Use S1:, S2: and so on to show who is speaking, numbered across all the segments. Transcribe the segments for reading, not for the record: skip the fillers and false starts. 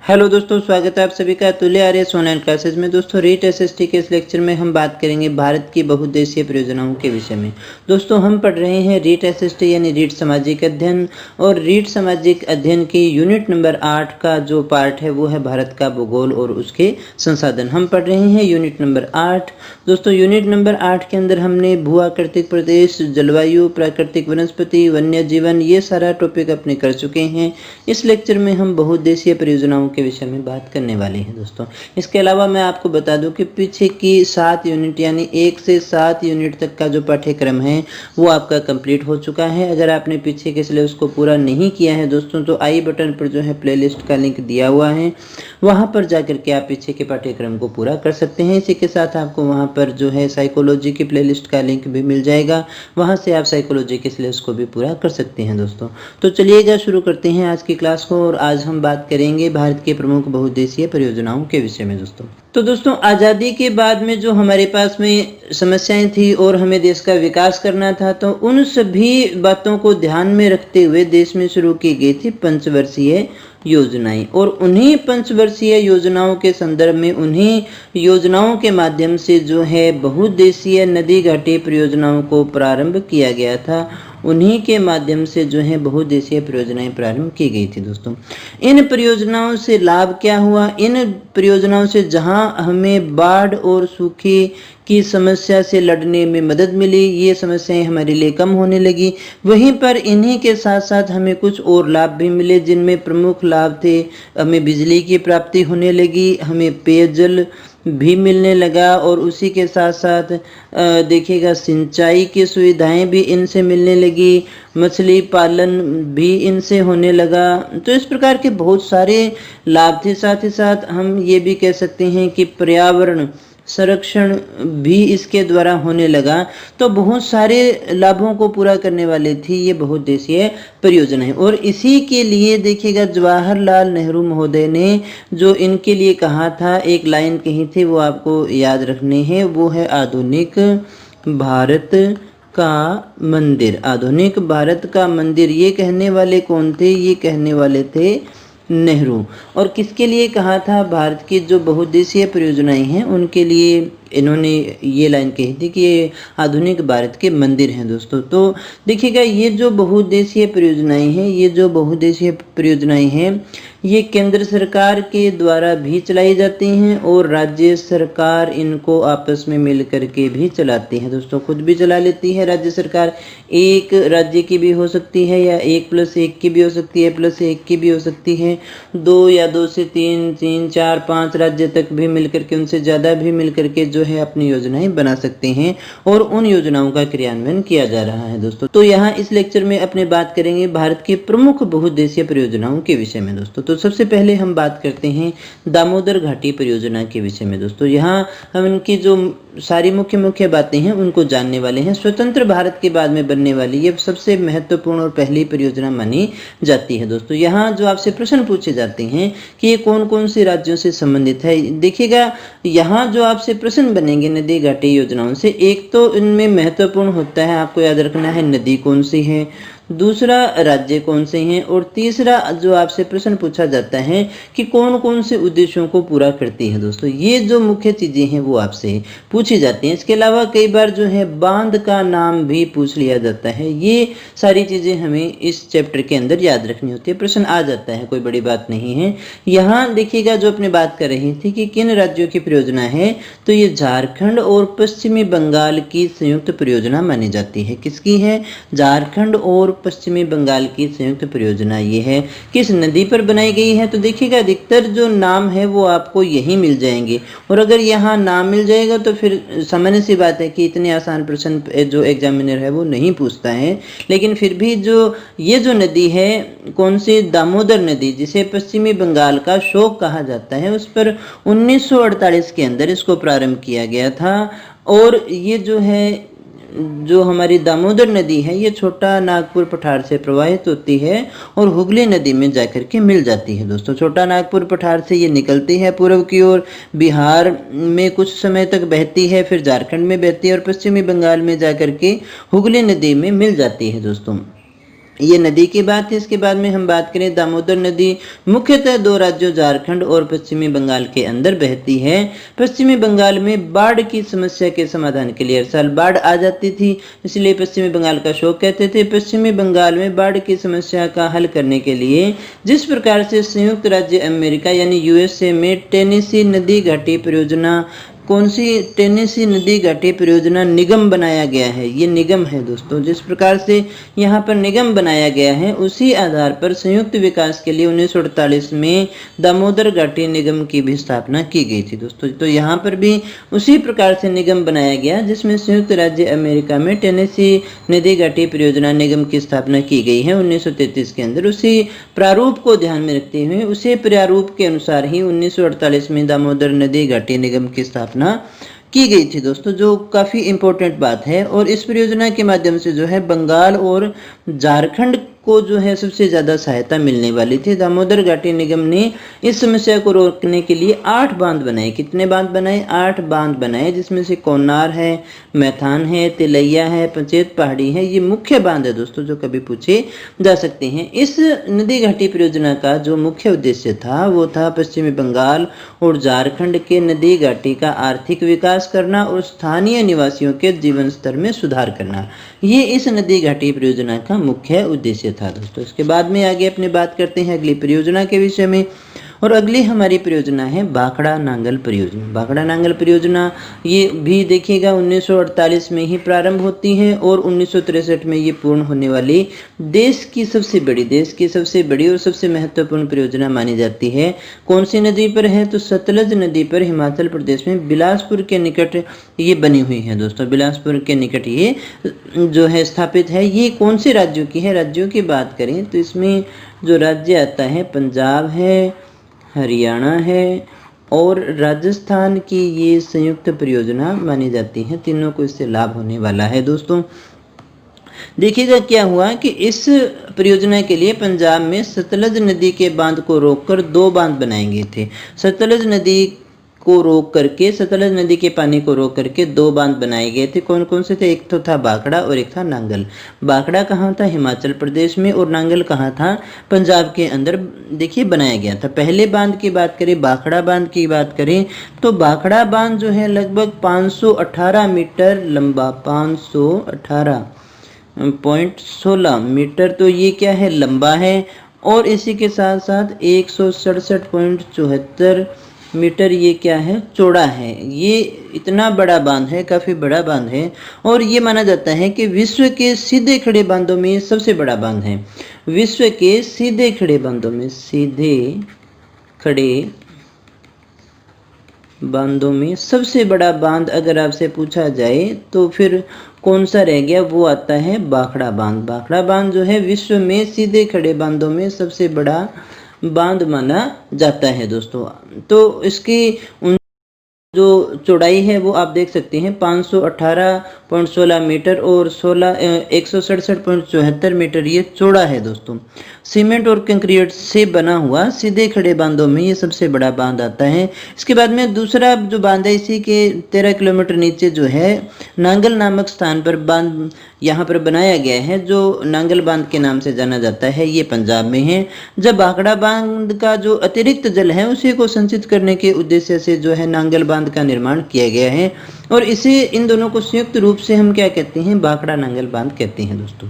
S1: Hello दोस्तों, स्वागत है आप सभी का तुल्य आर्यस ऑनलाइन क्लासेस में। दोस्तों, रीट एसएसटी के इस लेक्चर में हम बात करेंगे भारत की बहुउद्देशीय परियोजनाओं के विषय में। दोस्तों, हम पढ़ रहे हैं रीट एसएसटी यानी रीट सामाजिक अध्ययन, और रीट सामाजिक अध्ययन की यूनिट नंबर 8 का जो पार्ट है वो है भारत का भूगोल और उसके संसाधन। हम पढ़ रहे हैं यूनिट नंबर 8। दोस्तों, यूनिट नंबर 8 के अंदर हमने भू आकृतिक प्रदेश, जलवायु, प्राकृतिक वनस्पति, वन्य जीवन, ये सारा टॉपिक अपने कर चुके हैं। इस लेक्चर में हम बहुउद्देशीय परियोजनाओं के विषय में बात करने वाले हैं। दोस्तों, इसके अलावा मैं आपको बता दूं कि पीछे की 7 यूनिट यानी 1 से 7 यूनिट तक का जो पाठ्यक्रम है वो आपका कंप्लीट हो चुका है। अगर आपने पीछे के सिलेबस को पूरा नहीं किया है दोस्तों, तो आई बटन पर जो है प्लेलिस्ट का लिंक दिया हुआ है, वहां पर जाकर के आप पीछे के पाठ्यक्रम को पूरा कर सकते हैं। इसी के साथ आपको वहां पर जो है साइकोलॉजी की प्लेलिस्ट का लिंक भी मिल जाएगा, वहां से आप साइकोलॉजी के सिलेबस को भी पूरा कर सकते हैं। दोस्तों, तो चलिएगा शुरू करते हैं आज की क्लास को, और आज हम बात करेंगे भारत के प्रमुख बहुउद्देशीय परियोजनाओं के विषय में। दोस्तों, आज़ादी के बाद में जो हमारे पास में समस्याएं थी और हमें देश का विकास करना था, तो उन सभी बातों को ध्यान में रखते हुए देश में शुरू की गई थी पंचवर्षीय योजनाएं, और उन्हीं पंचवर्षीय योजनाओं के संदर्भ में उन्हीं योजनाओं के माध्यम से जो है बहुउद्देशीय नदी घाटी परियोजनाओं को प्रारंभ किया गया था। उन्हीं के माध्यम से जो है बहुउद्देशीय परियोजनाएं प्रारंभ की गई थी। दोस्तों, इन परियोजनाओं से लाभ क्या हुआ? इन परियोजनाओं से जहां हमें बाढ़ और सूखे की समस्या से लड़ने में मदद मिली, ये समस्याएं हमारे लिए कम होने लगी। वहीं पर इन्हीं के साथ साथ हमें कुछ और लाभ भी मिले, जिनमें प्रमुख लाभ थे, हमें बिजली की प्राप्ति होने लगी, हमें पेयजल भी मिलने लगा, और उसी के साथ साथ देखिएगा सिंचाई की सुविधाएं भी इनसे मिलने लगी, मछली पालन भी इनसे होने लगा। तो इस प्रकार के बहुत सारे लाभ थे। साथ ही साथ हम ये भी कह सकते हैं कि पर्यावरण संरक्षण भी इसके द्वारा होने लगा। तो बहुत सारे लाभों को पूरा करने वाली थी ये बहुउद्देशीय परियोजनाएं, और इसी के लिए देखिएगा जवाहरलाल नेहरू महोदय ने जो इनके लिए कहा था, एक लाइन कही थी, वो आपको याद रखनी है, वो है आधुनिक भारत का मंदिर। आधुनिक भारत का मंदिर, ये कहने वाले कौन थे? ये कहने वाले थे नेहरू। और किसके लिए कहा था? भारत की जो बहुउद्देशीय परियोजनाएं हैं उनके लिए इन्होंने ये लाइन कही थी कि ये आधुनिक भारत के मंदिर हैं। दोस्तों, तो देखिएगा ये जो बहुउद्देशीय परियोजनाएं हैं, ये जो बहुउद्देशीय परियोजनाएं हैं, ये केंद्र सरकार के द्वारा भी चलाई जाती हैं और राज्य सरकार इनको आपस में मिल करके भी चलाती है। दोस्तों, खुद भी चला लेती है राज्य सरकार, एक राज्य की भी हो सकती है, या 1+1 की भी हो सकती है, +1 की भी हो सकती है, 2 या 2 से 3, 3, 4, 5 राज्य तक भी मिल करके, उनसे ज़्यादा भी मिल करके जो है अपनी योजनाएं बना सकते हैं, और उन योजनाओं का क्रियान्वयन किया जा रहा है। दोस्तों, तो यहाँ इस लेक्चर में अपने बात करेंगे भारत की प्रमुख बहुउद्देशीय परियोजनाओं के विषय में। दोस्तों, तो सबसे पहले हम बात करते हैं दामोदर घाटी परियोजना के विषय में। दोस्तों, यहाँ हम इनकी जो सारी मुख्य बातें हैं उनको जानने वाले हैं। स्वतंत्र भारत के बाद में बनने वाली ये सबसे महत्वपूर्ण और पहली परियोजना मानी जाती है। दोस्तों, यहाँ जो आपसे प्रश्न पूछे जाते हैं कि ये कौन कौन से राज्यों से संबंधित है, देखिएगा यहाँ जो आपसे प्रश्न बनेंगे नदी घाटी योजनाओं से, एक तो इनमें महत्वपूर्ण होता है, आपको याद रखना है नदी कौन सी है, दूसरा राज्य कौन से हैं, और तीसरा जो आपसे प्रश्न पूछा जाता है कि कौन कौन से उद्देश्यों को पूरा करती है। दोस्तों, ये जो मुख्य चीज़ें हैं वो आपसे पूछी जाती हैं। इसके अलावा कई बार जो है बांध का नाम भी पूछ लिया जाता है। ये सारी चीज़ें हमें इस चैप्टर के अंदर याद रखनी होती है, प्रश्न आ जाता है, कोई बड़ी बात नहीं है। यहाँ देखिएगा जो अपने बात कर रही थी कि किन राज्यों की परियोजना है, तो ये झारखंड और पश्चिमी बंगाल की संयुक्त परियोजना मानी जाती है। किसकी है? झारखंड और पश्चिमी बंगाल की संयुक्त परियोजना ये है। किस नदी पर बनाई गई है? तो देखिएगा अधिकतर जो नाम है वो आपको यही मिल जाएंगे, और अगर यहाँ नाम मिल जाएगा तो फिर सामान्य सी बात है कि इतने आसान प्रश्न जो एग्जामिनर है वो नहीं पूछता है। लेकिन फिर भी जो ये जो नदी है, कौन सी? दामोदर नदी, जिसे पश्चिमी बंगाल का शोक कहा जाता है, उस पर 1948 के अंदर इसको प्रारंभ किया गया था। और ये जो है, जो हमारी दामोदर नदी है, ये छोटा नागपुर पठार से प्रवाहित होती है और हुगली नदी में जाकर के मिल जाती है। दोस्तों, छोटा नागपुर पठार से ये निकलती है पूर्व की ओर, बिहार में कुछ समय तक बहती है, फिर झारखंड में बहती है, और पश्चिमी बंगाल में जाकर के हुगली नदी में मिल जाती है। दोस्तों, ये नदी की बात है। इसके बाद में हम बात करें दामोदर नदी मुख्यतः दो राज्यों झारखंड और पश्चिमी बंगाल के अंदर बहती है। पश्चिमी बंगाल में बाढ़ की समस्या के समाधान के लिए हर साल बाढ़ आ जाती थी, इसलिए पश्चिमी बंगाल का शोक कहते थे। पश्चिमी बंगाल में बाढ़ की समस्या का हल करने के लिए जिस प्रकार से संयुक्त राज्य अमेरिका यानी यूएसए में टेनेसी नदी घाटी परियोजना, कौन सी टेनेसी नदी घाटी परियोजना निगम बनाया गया है, ये निगम है दोस्तों। जिस प्रकार से यहाँ पर निगम बनाया गया है उसी आधार पर संयुक्त विकास के लिए 1948 में दामोदर घाटी निगम की भी स्थापना की गई थी दोस्तों। तो यहाँ पर भी उसी प्रकार से निगम बनाया गया जिसमें संयुक्त राज्य अमेरिका में टेनेसी नदी घाटी परियोजना निगम की स्थापना की गई है 1933 के अंदर। उसी प्रारूप को ध्यान में रखते हुए उसी प्रारूप के अनुसार ही 1948 में दामोदर नदी घाटी निगम की स्थापना की गई थी दोस्तों, जो काफ़ी इम्पोर्टेंट बात है। और इस परियोजना के माध्यम से जो है बंगाल और झारखंड को जो है सबसे ज़्यादा सहायता मिलने वाली थी। दामोदर घाटी निगम ने इस समस्या को रोकने के लिए 8 बांध बनाए। कितने बांध बनाए? 8 बांध बनाए, जिसमें से कोन्नार है, मैथान है, तिलैया है, पंचेत पहाड़ी है। ये मुख्य बांध है दोस्तों जो कभी पूछे जा सकते हैं। इस नदी घाटी परियोजना का जो मुख्य उद्देश्य था वो था पश्चिमी बंगाल और झारखंड के नदी घाटी का आर्थिक विकास करना और स्थानीय निवासियों के जीवन स्तर में सुधार करना। ये इस नदी घाटी परियोजना का मुख्य उद्देश्य था दोस्तों। इसके बाद में आगे अपने बात करते हैं अगली परियोजना के विषय में। और अगली हमारी परियोजना है भाखड़ा नांगल परियोजना। भाखड़ा नांगल परियोजना ये भी देखिएगा 1948 में ही प्रारंभ होती है और 1963 में ये पूर्ण होने वाली देश की सबसे बड़ी और सबसे महत्वपूर्ण परियोजना मानी जाती है। कौन सी नदी पर है? तो सतलज नदी पर हिमाचल प्रदेश में बिलासपुर के निकट ये बनी हुई है दोस्तों। बिलासपुर के निकट ये जो है स्थापित है। ये कौन से राज्यों की है? राज्यों की बात करें तो इसमें जो राज्य आता है पंजाब है, हरियाणा है और राजस्थान की ये संयुक्त परियोजना मानी जाती है। तीनों को इससे लाभ होने वाला है दोस्तों। देखिएगा क्या हुआ कि इस परियोजना के लिए पंजाब में सतलज नदी के बांध को रोककर 2 बांध बनाए गए थे। सतलज नदी के पानी को रोक करके 2 बांध बनाए गए थे। कौन कौन से थे? एक तो था भाखड़ा और एक था नांगल। भाखड़ा कहाँ था? हिमाचल प्रदेश में। और नांगल कहाँ था? पंजाब के अंदर देखिए बनाया गया था। पहले बांध की बात करें, भाखड़ा बांध की बात करें तो भाखड़ा बांध जो है लगभग 518 मीटर लंबा, 518.16 मीटर, तो ये क्या है? लंबा है। और इसी के साथ साथ 167.74 मीटर ये क्या है? चौड़ा है। ये इतना बड़ा बांध है, काफ़ी बड़ा बांध है। और ये माना जाता है कि विश्व के सीधे खड़े बांधों में सबसे बड़ा बांध है। विश्व के सीधे खड़े बांधों में सबसे बड़ा बांध अगर आपसे पूछा जाए तो फिर कौन सा रह गया? वो आता है भाखड़ा बांध। भाखड़ा बांध जो है विश्व में सीधे खड़े बांधों में सबसे बड़ा बांध माना जाता है दोस्तों। तो इसकी जो चौड़ाई है वो आप देख सकते हैं 518.16 मीटर और 167.74 मीटर ये चौड़ा है दोस्तों। सीमेंट और कंक्रीट से बना हुआ सीधे खड़े बांधों में ये सबसे बड़ा बांध आता है। इसके बाद में दूसरा जो बांध है इसी के 13 किलोमीटर नीचे जो है नांगल नामक स्थान पर बांध यहाँ पर बनाया गया है, जो नांगल बांध के नाम से जाना जाता है। ये पंजाब में है। जब भाखड़ा बांध का जो अतिरिक्त जल है उसी को संचित करने के उद्देश्य से जो है नांगल बांध का निर्माण किया गया है और इसे इन दोनों को संयुक्त रूप से हम क्या कहते हैं? भाखड़ा नांगल बांध कहते हैं दोस्तों।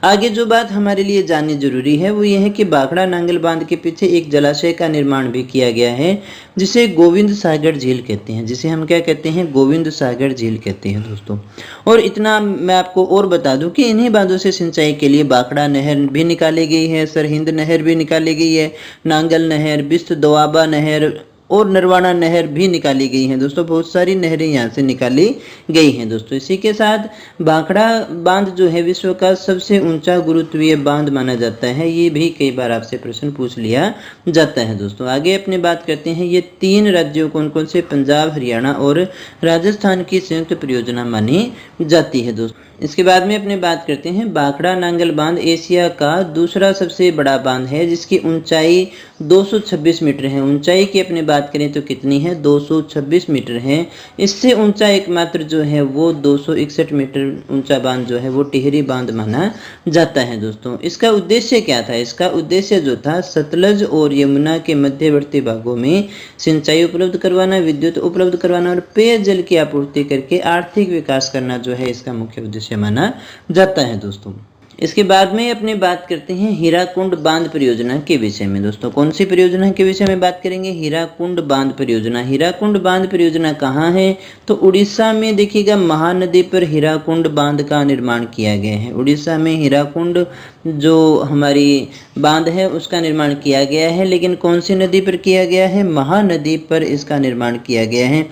S1: आगे जो बात हमारे लिए जाननी जरूरी है वो ये है कि भाखड़ा नांगल बांध के पीछे एक जलाशय का निर्माण भी किया गया है जिसे गोविंद सागर झील कहते हैं। जिसे हम क्या कहते हैं? गोविंद सागर झील कहते हैं दोस्तों। और इतना मैं आपको और बता दूं कि इन्हीं बांधों से सिंचाई के लिए भाखड़ा नहर भी निकाली गई है, सरहिंद नहर भी निकाली गई है, नांगल नहर, बिस्त दोआबा नहर और नरवाना नहर भी निकाली गई हैं दोस्तों। बहुत सारी नहरें यहाँ से निकाली गई हैं दोस्तों। इसी के साथ भाखड़ा बांध जो है विश्व का सबसे ऊंचा गुरुत्वीय बांध माना जाता है। ये भी कई बार आपसे प्रश्न पूछ लिया जाता है दोस्तों। आगे अपनी बात करते हैं ये 3 राज्यों कौन कौन से? पंजाब, हरियाणा और राजस्थान की संयुक्त परियोजना मानी जाती है दोस्तों। इसके बाद में अपने बात करते हैं भाखड़ा नांगल बांध एशिया का दूसरा सबसे बड़ा बांध है, जिसकी ऊंचाई 226 मीटर है। ऊंचाई की अपने बात करें तो कितनी है, 226 मीटर है। इससे ऊंचा एकमात्र जो है वो 261 मीटर ऊंचा बांध जो है वो टिहरी बांध माना जाता है दोस्तों। इसका उद्देश्य क्या था, इसका उद्देश्य जो था सतलज और यमुना के मध्यवर्ती भागों में सिंचाई उपलब्ध करवाना, विद्युत उपलब्ध करवाना और पेयजल की आपूर्ति करके आर्थिक विकास करना जो है इसका मुख्य उद्देश्य माना जाता है दोस्तों। इसके बाद में अपने बात करते हैं हीराकुंड बांध परियोजना के विषय में दोस्तों। कौन सी परियोजना के विषय में बात करेंगे, हीराकुंड बांध परियोजना। हीराकुंड बांध परियोजना कहाँ है, तो उड़ीसा में देखिएगा महानदी पर हीराकुंड बांध का निर्माण किया गया है। उड़ीसा में हीराकुंड जो हमारी बांध है उसका निर्माण किया गया है, लेकिन कौन सी नदी पर किया गया है, महानदी पर इसका निर्माण किया गया है।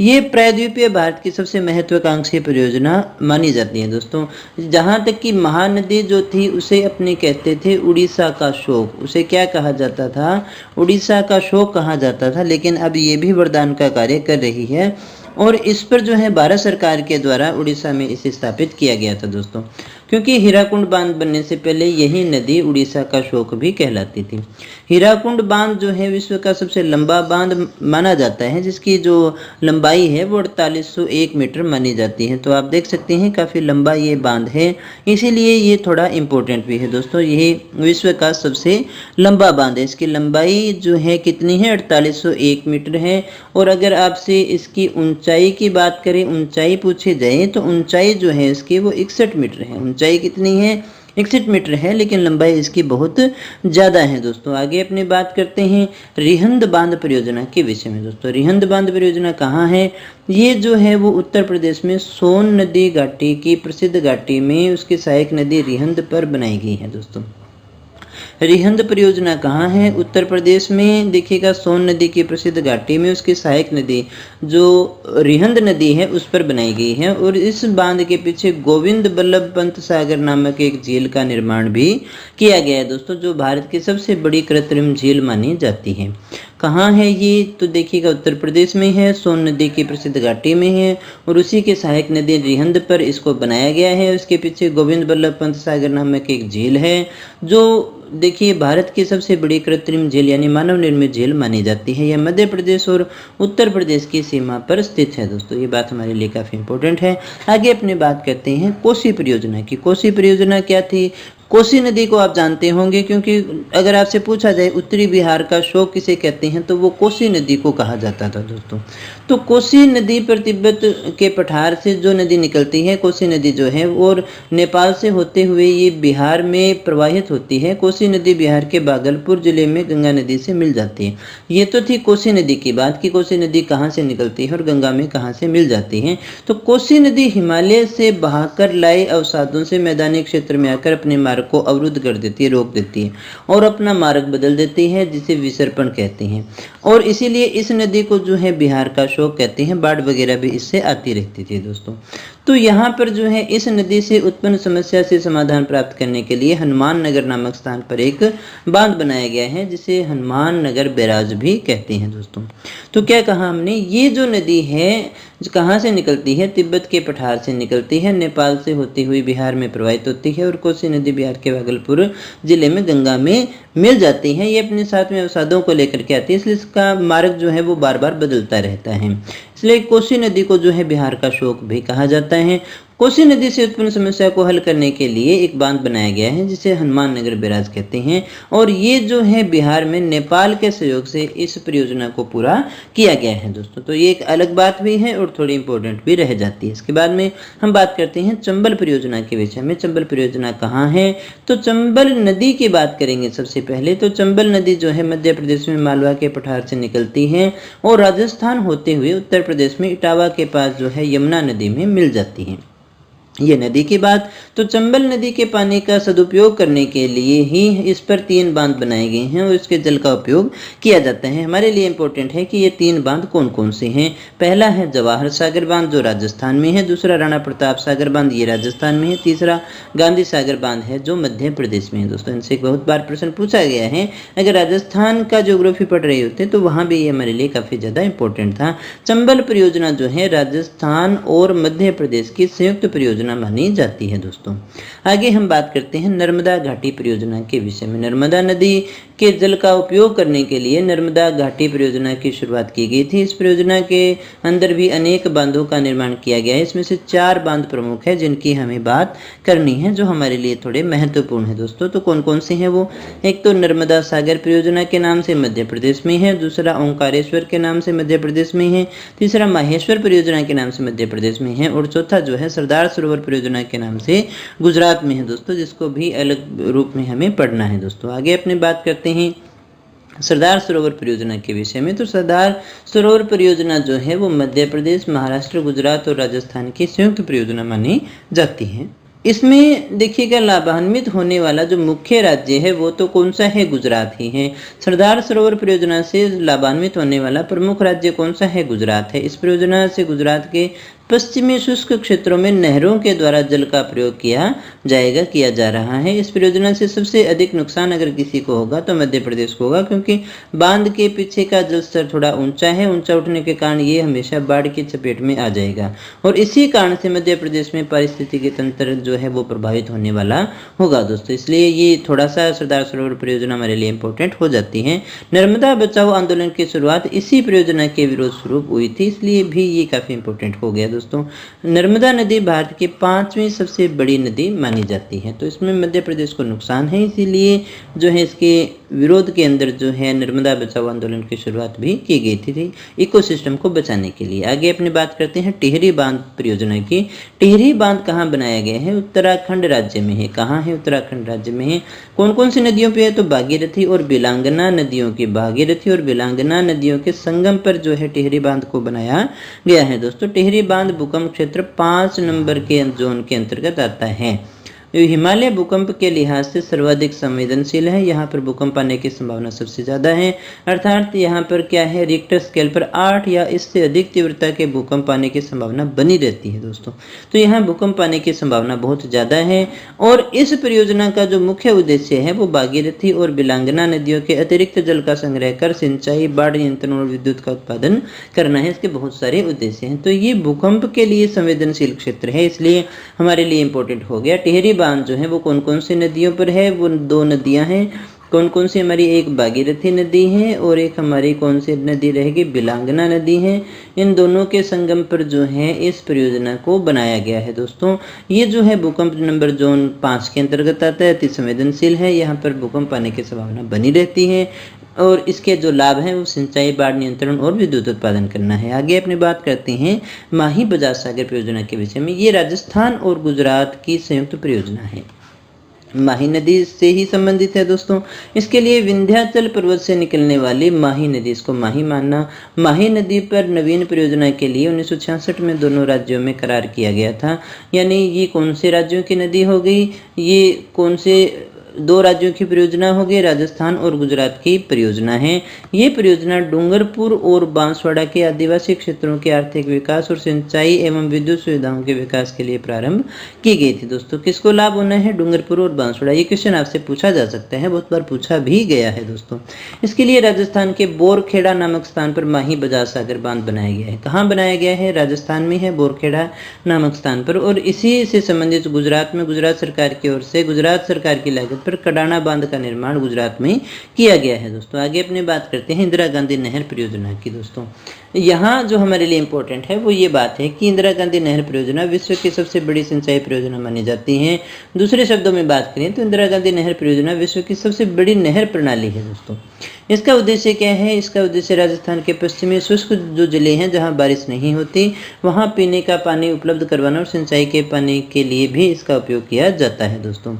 S1: ये प्रायद्वीपीय भारत की सबसे महत्वाकांक्षी परियोजना मानी जाती है दोस्तों। जहाँ तक कि महानदी जो थी उसे अपने कहते थे उड़ीसा का शोक, उसे क्या कहा जाता था, उड़ीसा का शोक कहा जाता था। लेकिन अब ये भी वरदान का कार्य कर रही है और इस पर जो है भारत सरकार के द्वारा उड़ीसा में इसे स्थापित किया गया था दोस्तों, क्योंकि हीराकुंड बांध बनने से पहले यही नदी उड़ीसा का शोक भी कहलाती थी। हीराकुंड बांध जो है विश्व का सबसे लंबा बांध माना जाता है, जिसकी जो लंबाई है वो 4801 मीटर मानी जाती है। तो आप देख सकते हैं काफ़ी लंबा ये बांध है, इसीलिए ये थोड़ा इम्पोर्टेंट भी है दोस्तों। ये विश्व का सबसे लंबा बांध है। इसकी लंबाई जो है कितनी है, 4801 मीटर है। और अगर आपसे इसकी ऊंचाई की बात करें, ऊंचाई पूछी जाए तो ऊंचाई जो है इसकी वो 61 मीटर है। ऊंचाई कितनी है, 61 मीटर है, लेकिन लंबाई इसकी बहुत ज़्यादा है दोस्तों। आगे अपनी बात करते हैं रिहंद बांध परियोजना के विषय में दोस्तों। रिहंद बांध परियोजना कहाँ है, ये जो है वो उत्तर प्रदेश में सोन नदी घाटी की प्रसिद्ध घाटी में उसकी सहायक नदी रिहंद पर बनाई गई है दोस्तों। रिहंद परियोजना कहाँ है, उत्तर प्रदेश में देखिएगा सोन नदी की प्रसिद्ध घाटी में उसकी सहायक नदी जो रिहंद नदी है उस पर बनाई गई है। और इस बांध के पीछे गोविंद बल्लभ पंत सागर नामक एक झील का निर्माण भी किया गया है दोस्तों, जो भारत की सबसे बड़ी कृत्रिम झील मानी जाती है। कहाँ है ये, तो देखिएगा उत्तर प्रदेश में है, सोन नदी की प्रसिद्ध घाटी में है और उसी के सहायक नदी रिहंद पर इसको बनाया गया है। उसके पीछे गोविंद बल्लभ पंत सागर नामक एक झील है, जो देखिए भारत की सबसे बड़ी कृत्रिम झील यानी मानव निर्मित झील मानी जाती है। यह मध्य प्रदेश और उत्तर प्रदेश की सीमा पर स्थित है दोस्तों। ये बात हमारे लिए काफ़ी इंपॉर्टेंट है। आगे अपने बात करते हैं कोसी परियोजना की। कोसी परियोजना क्या थी, कोसी नदी को आप जानते होंगे, क्योंकि अगर आपसे पूछा जाए उत्तरी बिहार का शोक किसे कहते हैं तो वो कोसी नदी को कहा जाता था दोस्तों। तो कोसी नदी पर तिब्बत के पठार से जो नदी निकलती है, कोसी नदी जो है और नेपाल से होते हुए ये बिहार में प्रवाहित होती है। कोसी नदी बिहार के भागलपुर जिले में गंगा नदी से मिल जाती है। ये तो थी कोसी नदी की बात कि कोसी नदी कहाँ से निकलती है और गंगा में कहाँ से मिल जाती है। तो कोसी नदी हिमालय से बहाकर लाए अवसादों से मैदानी क्षेत्र में आकर अपने मार्ग को अवरुद्ध कर देती है, रोक देती है और अपना मार्ग बदल देती है, जिसे विसर्पण कहते हैं। और इसीलिए इस नदी को जो है बिहार का शोक कहते हैं। बाढ़ वगैरह भी इससे आती रहती थी दोस्तों। तो यहाँ पर जो है इस नदी से उत्पन्न समस्या से समाधान प्राप्त करने के लिए हनुमान नगर नामक स्थान पर एक बांध बनाया गया है, जिसे हनुमान नगर बैराज भी कहते हैं दोस्तों। तो क्या कहा हमने, ये जो नदी है कहाँ से निकलती है, तिब्बत के पठार से निकलती है, नेपाल से होती हुई बिहार में प्रवाहित होती है और कोसी नदी बिहार के भागलपुर जिले में गंगा में मिल जाती है। ये अपने साथ में अवसादों को लेकर के आती है, इसलिए इसका मार्ग जो है वो बार बार बदलता रहता है। इसलिए कोसी नदी को जो है बिहार का शोक भी कहा जाता है। कोसी नदी से उत्पन्न समस्या को हल करने के लिए एक बांध बनाया गया है, जिसे हनुमान नगर बैराज कहते हैं। और ये जो है बिहार में नेपाल के सहयोग से इस परियोजना को पूरा किया गया है दोस्तों। तो ये एक अलग बात भी है और थोड़ी इंपॉर्टेंट भी रह जाती है। इसके बाद में हम बात करते हैं चंबल परियोजना के विषय में। चंबल परियोजना कहाँ है, तो चंबल नदी की बात करेंगे सबसे पहले। तो चंबल नदी जो है मध्य प्रदेश में मालवा के पठार से निकलती है और राजस्थान होते हुए उत्तर प्रदेश में इटावा के पास जो है यमुना नदी में मिल जाती है। ये नदी की बात, तो चंबल नदी के पानी का सदुपयोग करने के लिए ही इस पर 3 बांध बनाए गए हैं और इसके जल का उपयोग किया जाता है। हमारे लिए इंपॉर्टेंट है कि ये 3 बांध कौन कौन से हैं। पहला है जवाहर सागर बांध जो राजस्थान में है, दूसरा राणा प्रताप सागर बांध ये राजस्थान में है, तीसरा गांधी सागर बांध है जो मध्य प्रदेश में है दोस्तों। इनसे बहुत बार प्रश्न पूछा गया है, अगर राजस्थान का ज्योग्राफी पढ़ रहे होते तो वहाँ भी ये हमारे लिए काफ़ी ज़्यादा इंपॉर्टेंट था। चंबल परियोजना जो है राजस्थान और मध्य प्रदेश की संयुक्त परियोजना परियोजना मानी जाती है दोस्तों। आगे हम बात करते हैं नर्मदा घाटी परियोजना के विषय में। नर्मदा नदी के जल का उपयोग करने के लिए नर्मदा घाटी परियोजना की शुरुआत की गई थी। इस परियोजना के अंदर भी अनेक बांधों का निर्माण किया गया है। इसमें से 4 बांध प्रमुख है जिनकी हमें बात करनी है, जो हमारे लिए थोड़े महत्वपूर्ण है दोस्तों। तो कौन कौन से हैं वो? एक तो नर्मदा सागर परियोजना के नाम से मध्य प्रदेश में है, दूसरा ओंकारेश्वर के नाम से मध्य प्रदेश में है, तीसरा माहेश्वर परियोजना के नाम से मध्य प्रदेश में है, और चौथा जो है सरदार सरोवर परियोजना के नाम से गुजरात में है दोस्तों, जिसको भी अलग रूप में हमें पढ़ना है दोस्तों। आगे अपनी बात करते हैं सरदार सरोवर परियोजना के विषय में। तो सरदार सरोवर परियोजना जो है वो मध्य प्रदेश, महाराष्ट्र, गुजरात और राजस्थान की संयुक्त परियोजना मानी जाती है। इसमें देखिएगा लाभान्वित होने वाला जो मुख्य राज्य है वो तो कौन सा है? गुजरात ही है। सरदार सरोवर परियोजना से लाभान्वित होने वाला प्रमुख राज्य कौन सा है? गुजरात है। इस परियोजना से गुजरात के पश्चिमी शुष्क क्षेत्रों में नहरों के द्वारा जल का प्रयोग किया जा रहा है। इस परियोजना से सबसे अधिक नुकसान अगर किसी को होगा तो मध्य प्रदेश को होगा, क्योंकि बांध के पीछे का जल स्तर थोड़ा ऊंचा है। ऊंचा उठने के कारण ये हमेशा बाढ़ की चपेट में आ जाएगा, और इसी कारण से मध्य प्रदेश में पारिस्थितिकी तंत्र जो है वो प्रभावित होने वाला होगा दोस्तों। इसलिए ये थोड़ा सा सरदार सरोवर परियोजना हमारे लिए इंपॉर्टेंट हो जाती है। नर्मदा बचाओ आंदोलन की शुरुआत इसी परियोजना के विरोध स्वरूप हुई थी, इसलिए भी ये काफी इंपॉर्टेंट हो गया दोस्तों। नर्मदा नदी भारत की 5वीं सबसे बड़ी नदी मानी जाती है। तो इसमें मध्य प्रदेश को नुकसान है, इसीलिए जो है इसके विरोध के अंदर जो है नर्मदा बचाओ आंदोलन की शुरुआत भी की गई थी इकोसिस्टम को बचाने के लिए। आगे अपनी बात करते हैं टिहरी बांध परियोजना की। टिहरी बांध कहाँ बनाया गया है? उत्तराखंड राज्य में है। कहाँ है? उत्तराखंड राज्य में है। कौन कौन सी नदियों पे है? तो भागीरथी और बिलांगना नदियों की, भागीरथी और बिलांगना नदियों के संगम पर जो है टिहरी बांध को बनाया गया है दोस्तों। टिहरी बांध भूकंप क्षेत्र 5 नंबर के जोन के अंतर्गत आता है। हिमालय भूकंप के लिहाज से सर्वाधिक संवेदनशील है। यहाँ पर भूकंप आने की संभावना सबसे ज़्यादा है, अर्थात यहाँ पर क्या है, रिक्टर स्केल पर 8 या इससे अधिक तीव्रता के भूकंप आने की संभावना बनी रहती है दोस्तों। तो यहाँ भूकंप आने की संभावना बहुत ज़्यादा है, और इस परियोजना का जो मुख्य उद्देश्य है वो भागीरथी और बिलांगना नदियों के अतिरिक्त जल का संग्रह कर सिंचाई, बाढ़ नियंत्रण और विद्युत का उत्पादन करना है। इसके बहुत सारे उद्देश्य हैं। तो ये भूकंप के लिए संवेदनशील क्षेत्र है, इसलिए हमारे लिए इंपॉर्टेंट हो गया। टिहरी बांध जो है वो कौन कौन सी नदियों पर है? वो 2 नदियां हैं। कौन कौन सी? हमारी एक भागीरथी नदी है और एक हमारी कौन सी नदी रहेगी? बिलांगना नदी है। इन दोनों के संगम पर जो है इस परियोजना को बनाया गया है दोस्तों। ये जो है भूकंप नंबर जोन 5 के अंतर्गत आता है, अति संवेदनशील है। यहाँ पर भूकंप आने की संभावना बनी रहती है, और इसके जो लाभ हैं वो सिंचाई, बाढ़ नियंत्रण और विद्युत उत्पादन करना है। आगे अपनी बात करते हैं माही बजाज सागर परियोजना के विषय में। ये राजस्थान और गुजरात की संयुक्त परियोजना है, माही नदी से ही संबंधित है दोस्तों। इसके लिए विंध्याचल पर्वत से निकलने वाली माही नदी, इसको माही मानना। माही नदी पर नवीन परियोजना के लिए 1966 में दोनों राज्यों में करार किया गया था। यानी ये कौन से राज्यों की नदी हो गई? ये कौन से 2 राज्यों की परियोजना हो गई? राजस्थान और गुजरात की परियोजना है। ये परियोजना डूंगरपुर और बांसवाड़ा के आदिवासी क्षेत्रों के आर्थिक विकास और सिंचाई एवं विद्युत सुविधाओं के विकास के लिए प्रारंभ की गई थी दोस्तों। किसको लाभ होना है? डूंगरपुर और बांसवाड़ा। ये क्वेश्चन आपसे पूछा जा सकता है, बहुत बार पूछा भी गया है दोस्तों। इसके लिए राजस्थान के बोरखेड़ा नामक स्थान पर माही बजाज सागर बांध बनाया गया है। कहाँ बनाया गया है? राजस्थान में है, बोरखेड़ा नामक स्थान पर। और इसी से संबंधित गुजरात में गुजरात सरकार की ओर से गुजरात सरकार की लागत पर कडाना बांध का निर्माण गुजरात में किया गया है दोस्तों। आगे अपनी बात करते हैं इंदिरा गांधी नहर परियोजना की दोस्तों। यहाँ जो हमारे लिए इंपॉर्टेंट है वो ये बात है कि इंदिरा गांधी नहर परियोजना विश्व की सबसे बड़ी सिंचाई परियोजना मानी जाती है। दूसरे शब्दों में बात करें तो इंदिरा गांधी नहर परियोजना विश्व की सबसे बड़ी नहर प्रणाली है दोस्तों। इसका उद्देश्य क्या है? इसका उद्देश्य राजस्थान के पश्चिमी शुष्क जो जिले हैं जहाँ बारिश नहीं होती वहाँ पीने का पानी उपलब्ध करवाना और सिंचाई के पानी के लिए भी इसका उपयोग किया जाता है दोस्तों।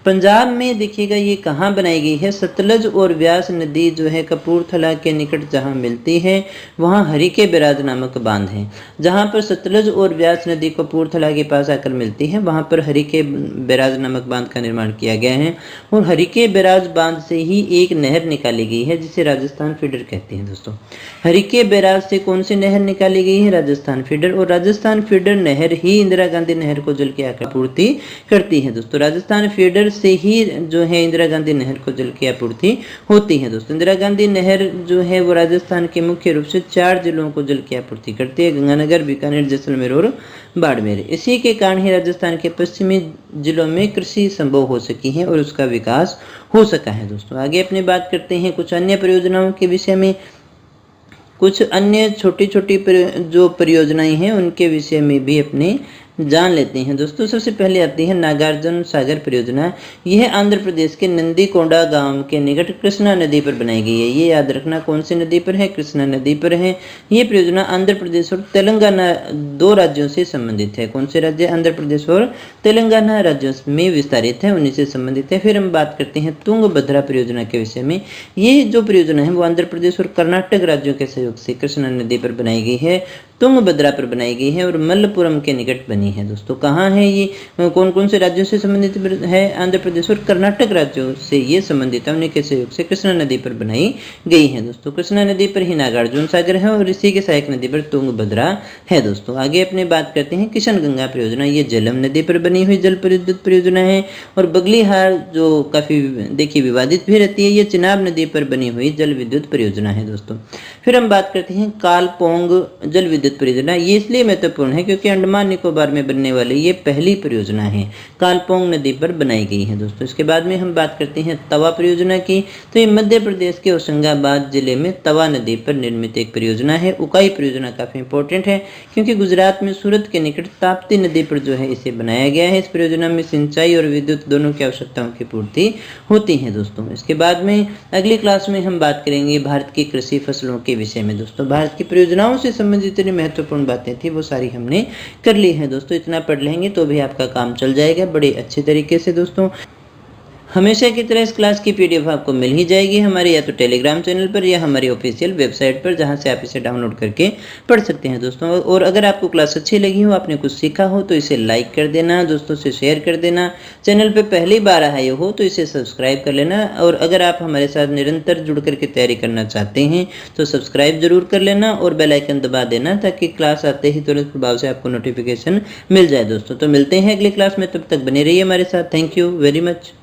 S1: पंजाब में देखिएगा ये कहाँ बनाई गई है? सतलज और व्यास नदी जो है कपूरथला के निकट जहाँ मिलती है वहाँ हरिके बैराज नामक बांध है। जहाँ पर सतलज और व्यास नदी कपूरथला के पास आकर मिलती है वहाँ पर हरिके बैराज नामक बांध का निर्माण किया गया है। और हरिके बैराज बांध से ही एक नहर निकाली गई है जिसे राजस्थान फीडर कहते हैं दोस्तों। हरिके बैराज से कौन सी नहर निकाली गई है? राजस्थान फीडर। और राजस्थान फीडर नहर ही इंदिरा गांधी नहर को जल की आपूर्ति करती है दोस्तों। राजस्थान फीडर से ही जो है इंदिरा गांधी नहर को जल की आपूर्ति होती है दोस्तों। इंदिरा गांधी नहर जो है वो राजस्थान के मुख्य रूप से 4 जिलों को जल की आपूर्ति करती है, गंगानगर, बीकानेर, जैसलमेर और बाड़मेर। इसी के कारण ही राजस्थान के पश्चिमी जिलों में कृषि संभव हो सकी है और उसका विकास हो सका है दोस्तों। आगे अपनी बात करते हैं कुछ अन्य परियोजनाओं के विषय में। कुछ अन्य छोटी छोटी जो परियोजनाएं हैं उनके विषय में भी अपने जान लेते हैं दोस्तों। सबसे पहले आती है नागार्जुन सागर परियोजना। यह आंध्र प्रदेश के नंदीकोंडा गांव के निकट कृष्णा नदी पर बनाई गई है। ये याद रखना कौन सी नदी पर है, कृष्णा नदी पर है। ये परियोजना आंध्र प्रदेश और तेलंगाना 2 राज्यों से संबंधित है। कौन से राज्य, आंध्र प्रदेश और तेलंगाना राज्यों में विस्तारित है, उन्हीं से संबंधित है। फिर हम बात करते हैं तुंगभद्रा परियोजना के विषय में। ये जो परियोजना है वो आंध्र प्रदेश और कर्नाटक राज्यों के सहयोग से कृष्णा नदी पर बनाई गई है, तुंगभद्रा पर बनाई गई है और मल्लपुरम के निकट बनी है दोस्तों। कहाँ है ये, कौन कौन से राज्यों से संबंधित है, आंध्र प्रदेश और कर्नाटक राज्यों से ये संबंधित है, उन्हीं के सहयोग से कृष्णा नदी पर बनाई गई है दोस्तों। कृष्णा नदी पर ही नागार्जुन सागर है और इसी के सहायक नदी पर तुंगभद्रा है दोस्तों। आगे अपने बात करते हैं किशन गंगा परियोजना। ये झेलम नदी पर बनी हुई जल विद्युत परियोजना है और बगलीहार जो काफी देखिए विवादित भी रहती है, ये चिनाब नदी पर बनी हुई जल विद्युत परियोजना है दोस्तों। फिर हम बात करते हैं कालपोंग जल विद्युत परियोजना। ये इसलिए महत्वपूर्ण है क्योंकि अंडमान निकोबार में बनने वाली ये पहली परियोजना है, कालपोंग नदी पर बनाई गई है दोस्तों। इसके बाद में हम बात करते हैं तवा परियोजना की। तो ये मध्य प्रदेश के होशंगाबाद जिले में तवा नदी पर निर्मित एक परियोजना है। उकाई परियोजना काफी इंपॉर्टेंट है क्योंकि गुजरात में सूरत के निकट ताप्ती नदी पर जो है इसे बनाया गया है। इस परियोजना में सिंचाई और विद्युत दोनों की आवश्यकताओं की पूर्ति होती है दोस्तों। इसके बाद में अगली क्लास में हम बात करेंगे भारत की कृषि फसलों के विषय में दोस्तों। भारत की परियोजनाओं से संबंधित जितनी महत्वपूर्ण बातें थी वो सारी हमने कर ली हैं दोस्तों। इतना पढ़ लेंगे तो भी आपका काम चल जाएगा बड़े अच्छे तरीके से दोस्तों। हमेशा की तरह इस क्लास की पीडीएफ आपको मिल ही जाएगी हमारे या तो टेलीग्राम चैनल पर या हमारी ऑफिशियल वेबसाइट पर, जहां से आप इसे डाउनलोड करके पढ़ सकते हैं दोस्तों। और अगर आपको क्लास अच्छी लगी हो, आपने कुछ सीखा हो तो इसे लाइक कर देना, दोस्तों से शेयर कर देना। चैनल पर पहली बार आए हो तो इसे सब्सक्राइब कर लेना। और अगर आप हमारे साथ निरंतर जुड़ करके तैयारी करना चाहते हैं तो सब्सक्राइब जरूर कर लेना और बेल आइकन दबा देना ताकि क्लास आते ही तुरंत प्रभाव से आपको नोटिफिकेशन मिल जाए दोस्तों। तो मिलते हैं अगली क्लास में, तब तक बने रहिए हमारे साथ। Thank you very much.